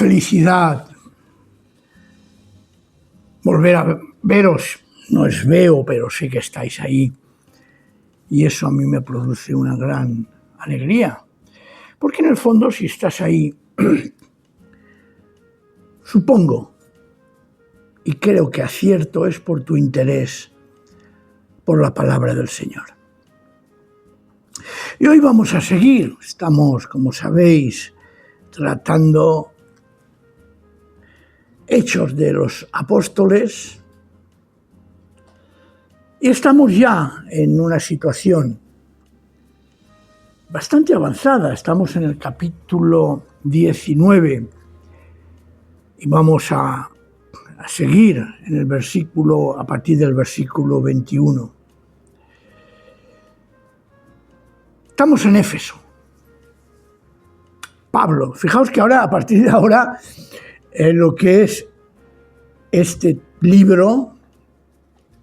felicidad volver a veros. No os veo, pero sé que estáis ahí. Y eso a mí me produce una gran alegría. Porque en el fondo, si estás ahí, supongo, y creo que acierto, es por tu interés por la palabra del Señor. Y hoy vamos a seguir. Estamos, como sabéis, tratando Hechos de los Apóstoles. Y estamos ya en una situación bastante avanzada. Estamos en el capítulo 19 y vamos a seguir en el versículo, a partir del versículo 21. Estamos en Éfeso. Pablo, fijaos que ahora, a partir de ahora, lo que es este libro,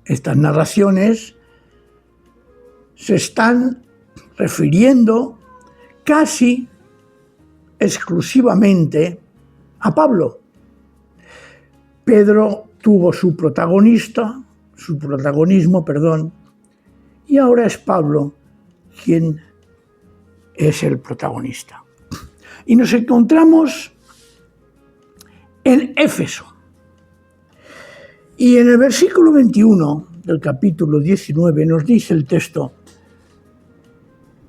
estas narraciones, se están refiriendo casi exclusivamente a Pablo. Pedro tuvo su protagonismo, y ahora es Pablo quien es el protagonista. Y nos encontramos en Éfeso. Y en el versículo 21 del capítulo 19 nos dice el texto: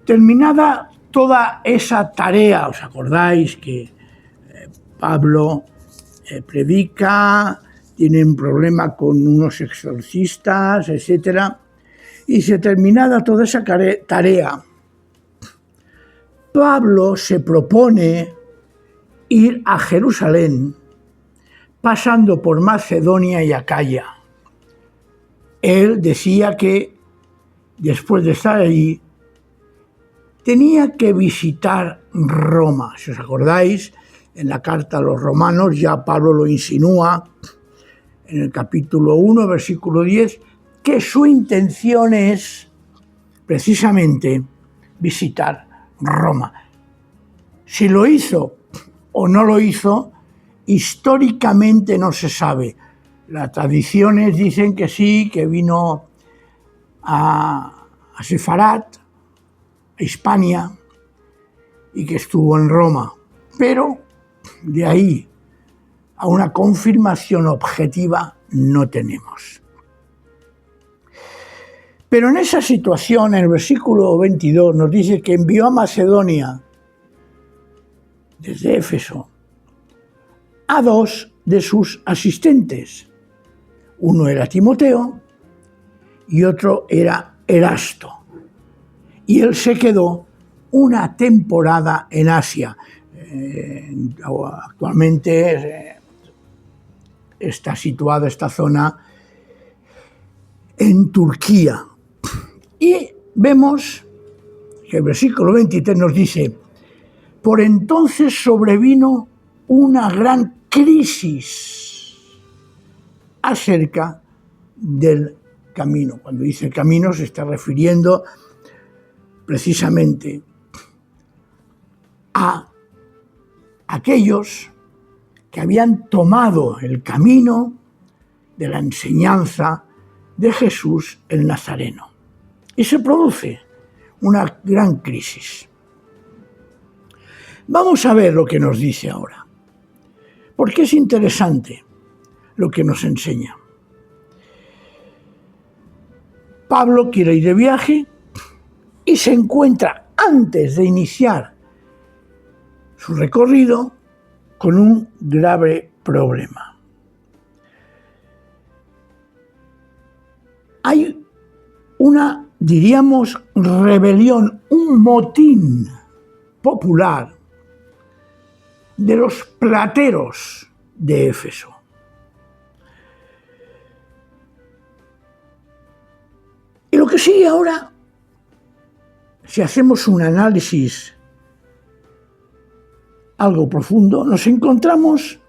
terminada toda esa tarea, ¿os acordáis que Pablo predica, tiene un problema con unos exorcistas, etcétera? Y se terminada toda esa tarea, Pablo se propone ir a Jerusalén, pasando por Macedonia y Acaya. Él decía que después de estar allí tenía que visitar Roma. Si os acordáis, en la carta a los romanos ya Pablo lo insinúa en el capítulo 1, versículo 10, que su intención es precisamente visitar Roma. Si lo hizo o no lo hizo, históricamente no se sabe. Las tradiciones dicen que sí, que vino a Sefarat, a Hispania, y que estuvo en Roma. Pero de ahí a una confirmación objetiva no tenemos. Pero en esa situación, en el versículo 22, nos dice que envió a Macedonia, desde Éfeso, a dos de sus asistentes. Uno era Timoteo y otro era Erasto. Y él se quedó una temporada en Asia. Actualmente está situada esta zona en Turquía. Y vemos que el versículo 23 nos dice: por entonces sobrevino una gran crisis acerca del camino. Cuando dice camino se está refiriendo precisamente a aquellos que habían tomado el camino de la enseñanza de Jesús el Nazareno. Y se produce una gran crisis. Vamos a ver lo que nos dice ahora, porque es interesante lo que nos enseña. Pablo quiere ir de viaje y se encuentra, antes de iniciar su recorrido, con un grave problema. Hay una, diríamos, rebelión, un motín popular de los plateros de Éfeso. Y lo que sigue ahora, si hacemos un análisis algo profundo, nos encontramos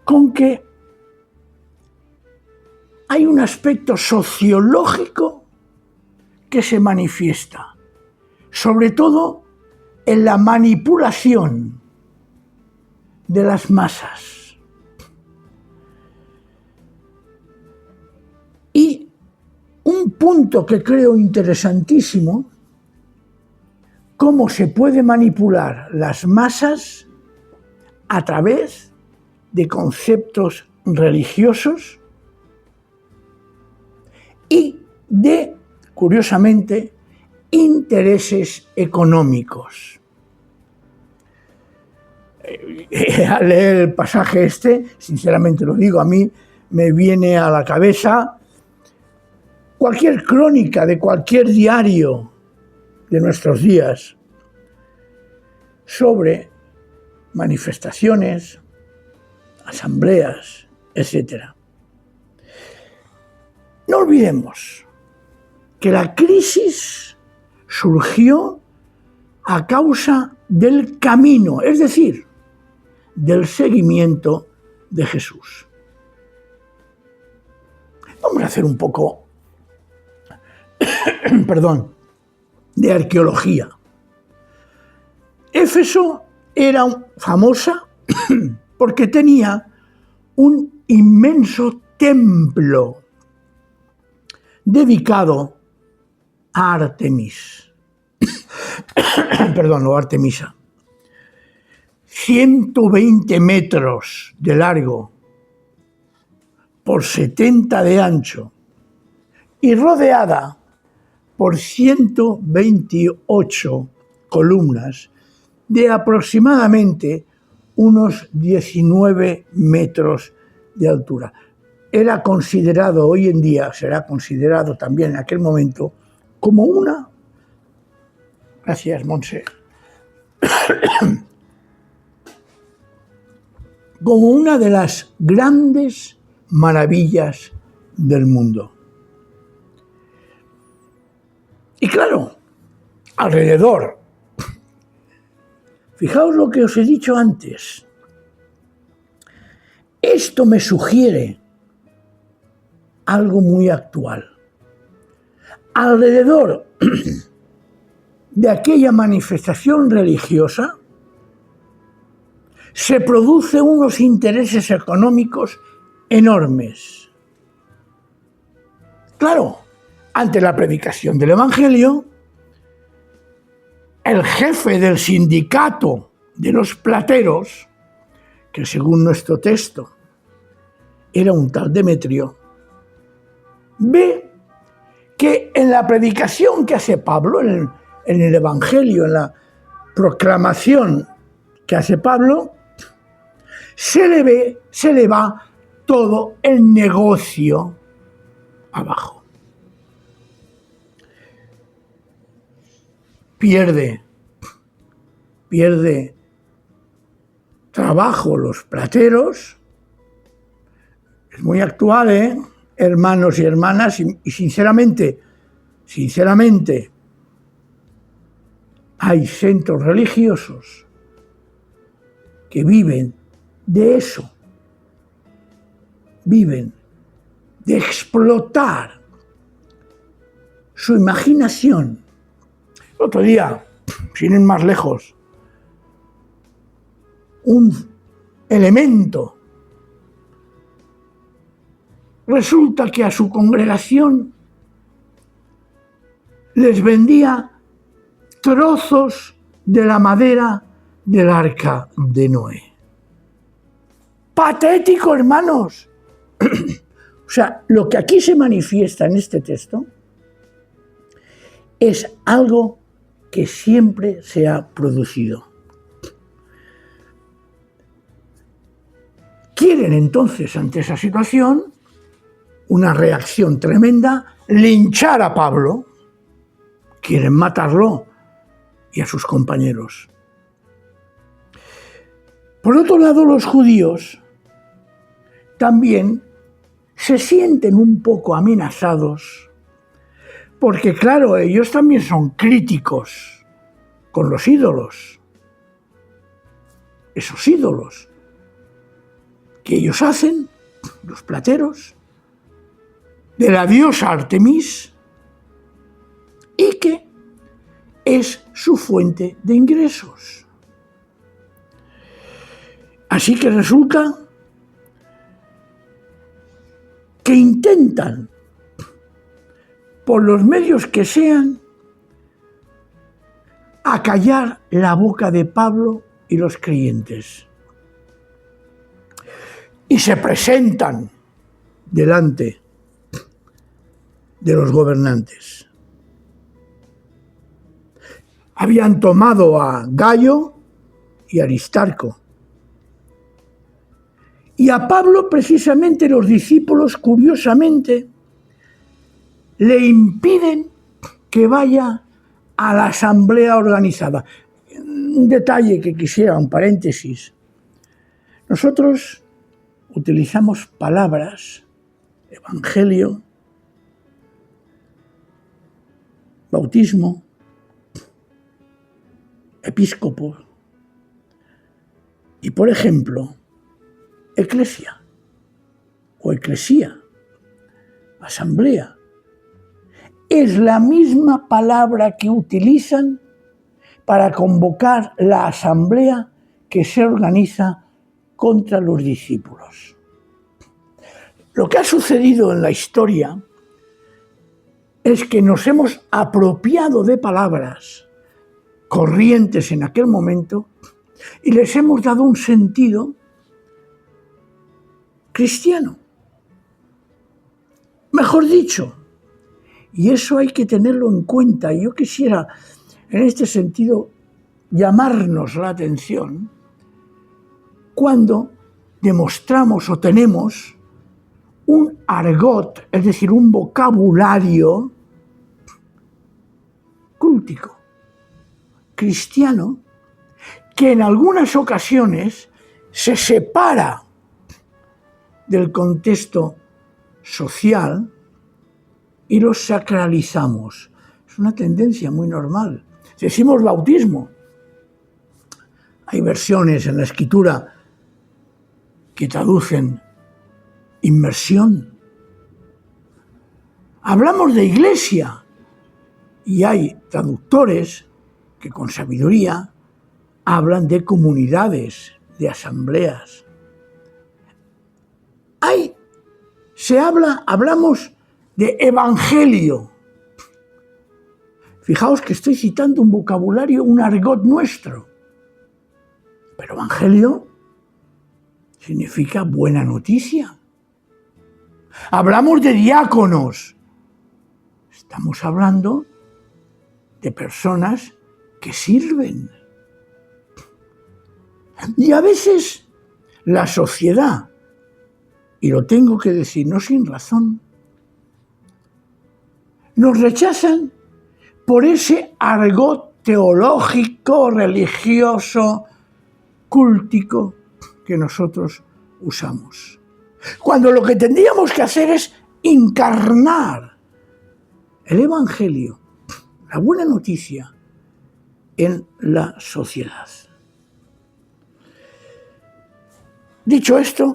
con que hay un aspecto sociológico que se manifiesta, sobre todo en la manipulación de las masas. Y un punto que creo interesantísimo, cómo se puede manipular las masas a través de conceptos religiosos y de, curiosamente, intereses económicos. Al leer el pasaje este, sinceramente lo digo, a mí me viene a la cabeza cualquier crónica de cualquier diario de nuestros días sobre manifestaciones, asambleas, etc. No olvidemos que la crisis surgió a causa del camino, es decir, del seguimiento de Jesús. Vamos a hacer un poco, de arqueología. Éfeso era famosa porque tenía un inmenso templo dedicado a Artemis. O Artemisa. 120 metros de largo por 70 de ancho y rodeada por 128 columnas de aproximadamente unos 19 metros de altura. Era considerado hoy en día, será considerado también en aquel momento, como una, gracias Monse, como una de las grandes maravillas del mundo. Y claro, alrededor, fijaos lo que os he dicho antes, esto me sugiere algo muy actual. Alrededor de aquella manifestación religiosa se producen unos intereses económicos enormes. Claro, ante la predicación del Evangelio, el jefe del sindicato de los plateros, que según nuestro texto era un tal Demetrio, ve que en la predicación que hace Pablo, en el Evangelio, en la proclamación que hace Pablo, se le va todo el negocio abajo. Pierde trabajo los plateros. Es muy actual, hermanos y hermanas, y sinceramente, hay centros religiosos que viven de eso, viven de explotar su imaginación. El otro día, sin ir más lejos, un elemento. Resulta que a su congregación les vendía trozos de la madera del arca de Noé. Patético, hermanos. O sea, lo que aquí se manifiesta en este texto es algo que siempre se ha producido. Quieren entonces, ante esa situación, una reacción tremenda, linchar a Pablo, quieren matarlo y a sus compañeros. Por otro lado, los judíos también se sienten un poco amenazados porque, claro, ellos también son críticos con los ídolos. Esos ídolos que ellos hacen, los plateros, de la diosa Artemis, y que es su fuente de ingresos. Así que resulta que intentan, por los medios que sean, acallar la boca de Pablo y los creyentes. Y se presentan delante de los gobernantes. Habían tomado a Gayo y Aristarco. Y a Pablo, precisamente, los discípulos, curiosamente, le impiden que vaya a la asamblea organizada. Un detalle que quisiera, un paréntesis. Nosotros utilizamos palabras, evangelio, bautismo, episcopo y, por ejemplo, eclesia o eclesía, asamblea. Es la misma palabra que utilizan para convocar la asamblea que se organiza contra los discípulos. Lo que ha sucedido en la historia es que nos hemos apropiado de palabras corrientes en aquel momento y les hemos dado un sentido cristiano. Mejor dicho, y eso hay que tenerlo en cuenta. Yo quisiera, en este sentido, llamarnos la atención cuando demostramos o tenemos un argot, es decir, un vocabulario cultico, cristiano, que en algunas ocasiones se separa del contexto social y los sacralizamos. Es una tendencia muy normal. Decimos bautismo. Hay versiones en la Escritura que traducen inmersión. Hablamos de iglesia y hay traductores que con sabiduría hablan de comunidades, de asambleas. Hablamos de evangelio. Fijaos que estoy citando un vocabulario, un argot nuestro. Pero evangelio significa buena noticia. Hablamos de diáconos. Estamos hablando de personas que sirven. Y a veces la sociedad, y lo tengo que decir, no sin razón, nos rechazan por ese argot teológico, religioso, cúltico que nosotros usamos. Cuando lo que tendríamos que hacer es encarnar el evangelio, la buena noticia, en la sociedad. Dicho esto,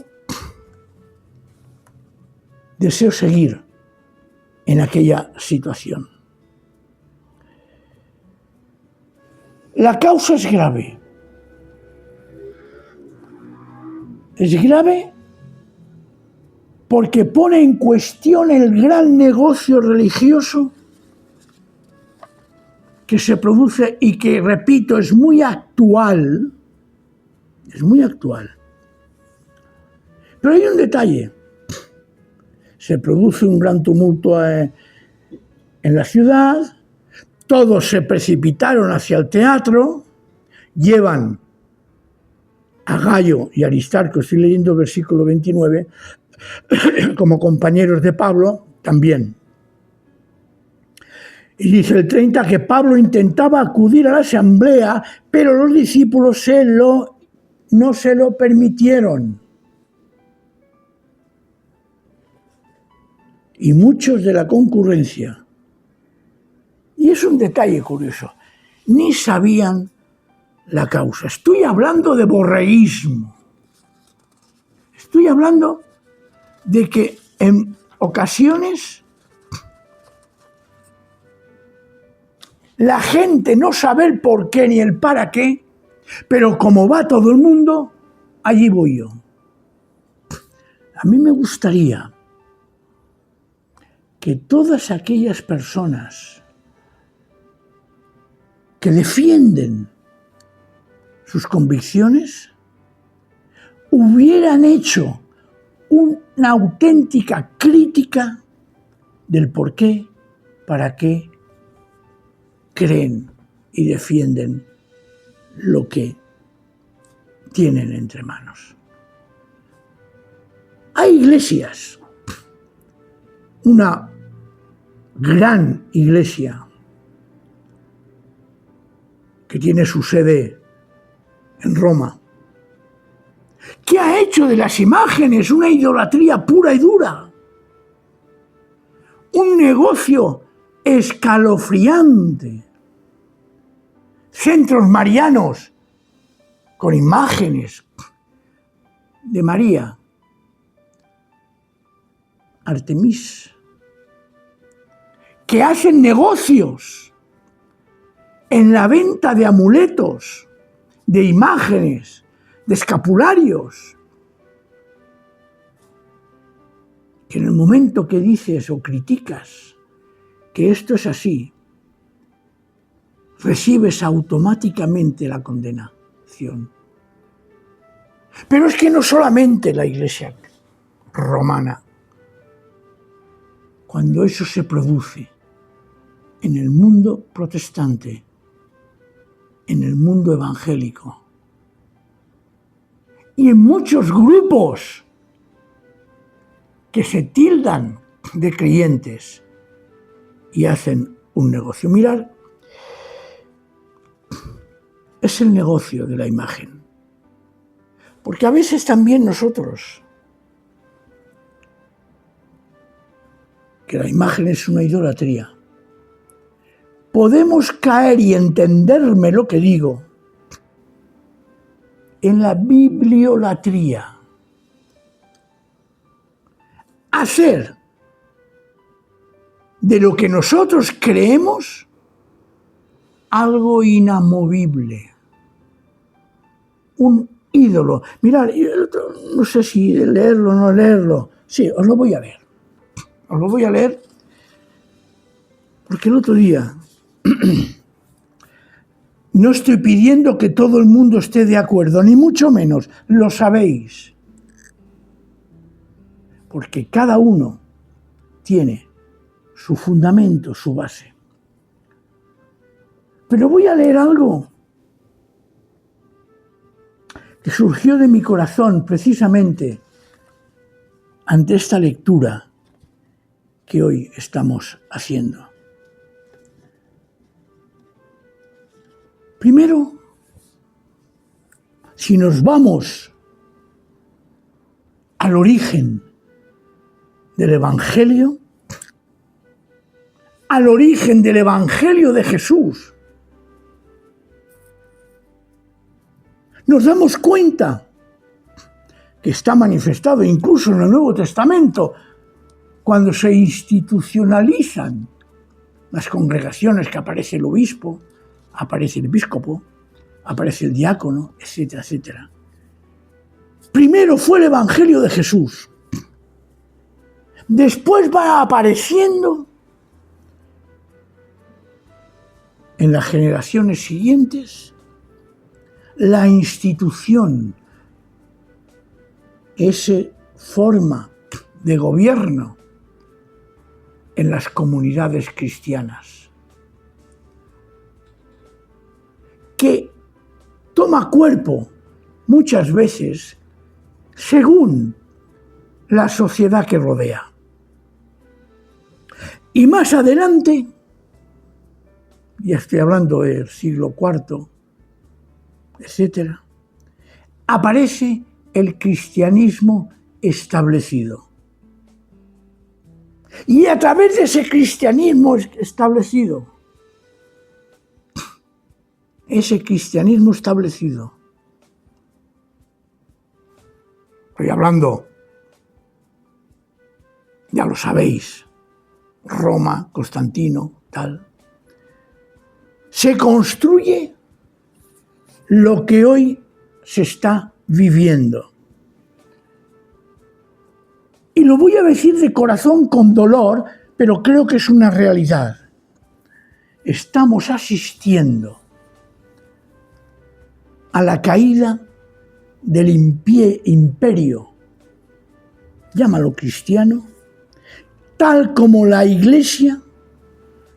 deseo seguir en aquella situación. La causa es grave. Es grave porque pone en cuestión el gran negocio religioso que se produce y que, repito, es muy actual. Es muy actual. Pero hay un detalle. Se produce un gran tumulto en la ciudad, todos se precipitaron hacia el teatro, llevan a Gayo y Aristarco, estoy leyendo el versículo 29, como compañeros de Pablo también. Y dice el 30 que Pablo intentaba acudir a la asamblea, pero los discípulos no se lo permitieron. Y muchos de la concurrencia, y es un detalle curioso, ni sabían la causa. Estoy hablando de borreísmo. Estoy hablando de que en ocasiones la gente no sabe el por qué ni el para qué, pero como va todo el mundo, allí voy yo. A mí me gustaría que todas aquellas personas que defienden sus convicciones hubieran hecho una auténtica crítica del por qué, para qué creen y defienden lo que tienen entre manos. Hay iglesias, una gran iglesia que tiene su sede en Roma, que ha hecho de las imágenes una idolatría pura y dura, un negocio escalofriante, centros marianos con imágenes de María, Artemis, que hacen negocios en la venta de amuletos, de imágenes, de escapularios, que en el momento que dices o criticas que esto es así, recibes automáticamente la condenación. Pero es que no solamente la Iglesia romana. Cuando eso se produce en el mundo protestante, en el mundo evangélico y en muchos grupos que se tildan de creyentes y hacen un negocio. Mirad, es el negocio de la imagen. Porque a veces también nosotros, que la imagen es una idolatría, podemos caer y entenderme lo que digo en la bibliolatría. Hacer de lo que nosotros creemos algo inamovible, un ídolo. Mirad, no sé si leerlo o no leerlo. Sí, os lo voy a leer. Os lo voy a leer porque el otro día no estoy pidiendo que todo el mundo esté de acuerdo, ni mucho menos, lo sabéis. Porque cada uno tiene su fundamento, su base. Pero voy a leer algo que surgió de mi corazón precisamente ante esta lectura que hoy estamos haciendo. Primero, si nos vamos al origen del Evangelio, al origen del Evangelio de Jesús, nos damos cuenta que está manifestado incluso en el Nuevo Testamento, cuando se institucionalizan las congregaciones, que aparece el obispo, aparece el episcopo, aparece el diácono, etcétera, etcétera. Primero fue el Evangelio de Jesús. Después va apareciendo en las generaciones siguientes la institución, esa forma de gobierno en las comunidades cristianas, que toma cuerpo muchas veces según la sociedad que rodea. Y más adelante, ya estoy hablando del siglo IV, etcétera, aparece el cristianismo establecido. Y a través de ese cristianismo establecido, estoy hablando, ya lo sabéis, Roma, Constantino, tal, se construye lo que hoy se está viviendo. Y lo voy a decir de corazón con dolor, pero creo que es una realidad. Estamos asistiendo a la caída del imperio, llámalo cristiano, tal como la Iglesia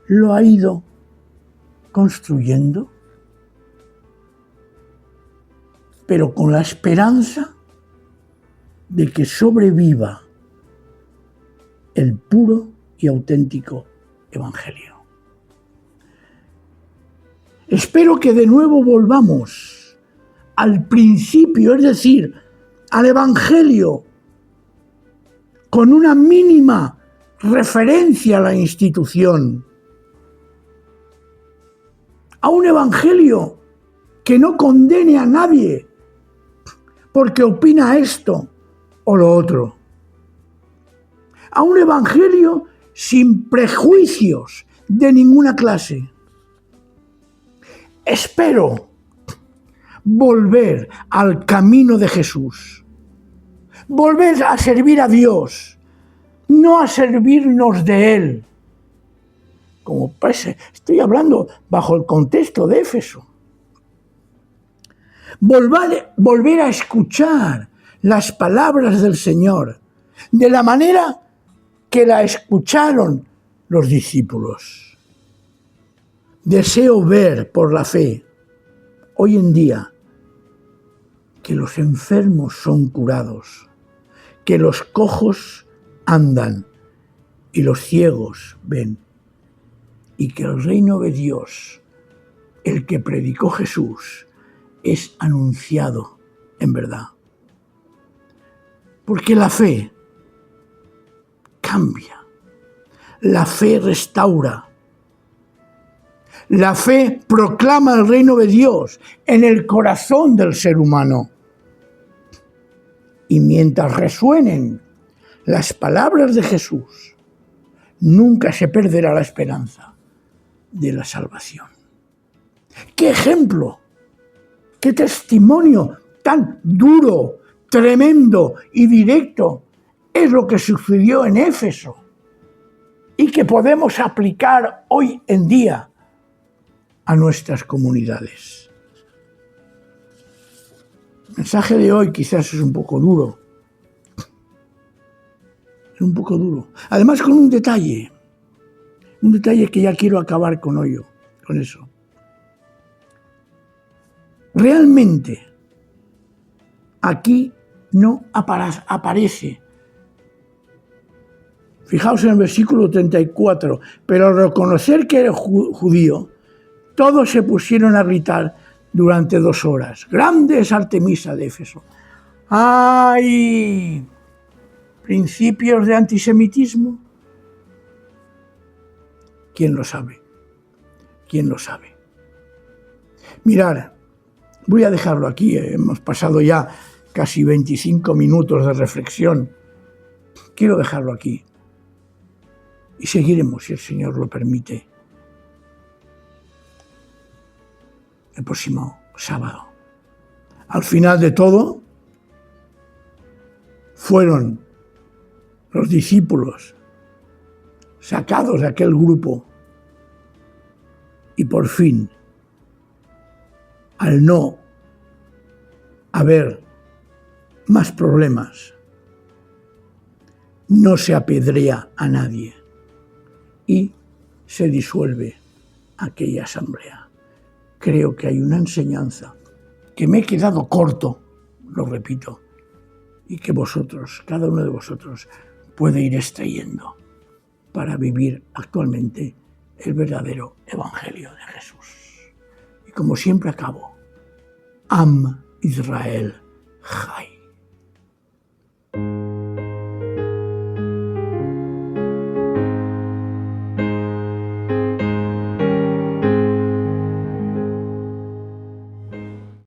lo ha ido construyendo, pero con la esperanza de que sobreviva el puro y auténtico Evangelio. Espero que de nuevo volvamos al principio, es decir, al Evangelio, con una mínima referencia a la institución, a un Evangelio que no condene a nadie porque opina esto o lo otro, a un Evangelio sin prejuicios de ninguna clase. Espero volver al camino de Jesús, volver a servir a Dios, no a servirnos de Él. Como parece, estoy hablando bajo el contexto de Éfeso. Volver a escuchar las palabras del Señor de la manera que la escucharon los discípulos. Deseo ver por la fe hoy en día que los enfermos son curados, que los cojos andan y los ciegos ven, y que el reino de Dios, el que predicó Jesús, es anunciado en verdad. Porque la fe cambia, la fe restaura, la fe proclama el reino de Dios en el corazón del ser humano. Y mientras resuenen las palabras de Jesús, nunca se perderá la esperanza de la salvación. ¡Qué ejemplo! ¡Qué testimonio tan duro, tremendo y directo es lo que sucedió en Éfeso y que podemos aplicar hoy en día a nuestras comunidades! El mensaje de hoy quizás es un poco duro. Es un poco duro. Además, con un detalle que ya quiero acabar con eso. Realmente, aquí no aparece. Fijaos en el versículo 34. Pero al reconocer que era judío, todos se pusieron a gritar durante 2 horas. ¡Grande es Artemisa de Éfeso! ¡Ay! ¿Principios de antisemitismo? ¿Quién lo sabe? ¿Quién lo sabe? Mirad, voy a dejarlo aquí. Hemos pasado ya casi 25 minutos de reflexión. Quiero dejarlo aquí. Y seguiremos, si el Señor lo permite, el próximo sábado. Al final de todo, fueron los discípulos sacados de aquel grupo y por fin, al no haber más problemas, no se apedrea a nadie y se disuelve aquella asamblea. Creo que hay una enseñanza que me he quedado corto, lo repito, y que vosotros, cada uno de vosotros, puede ir extrayendo para vivir actualmente el verdadero Evangelio de Jesús. Y como siempre acabo, Am Israel Chai.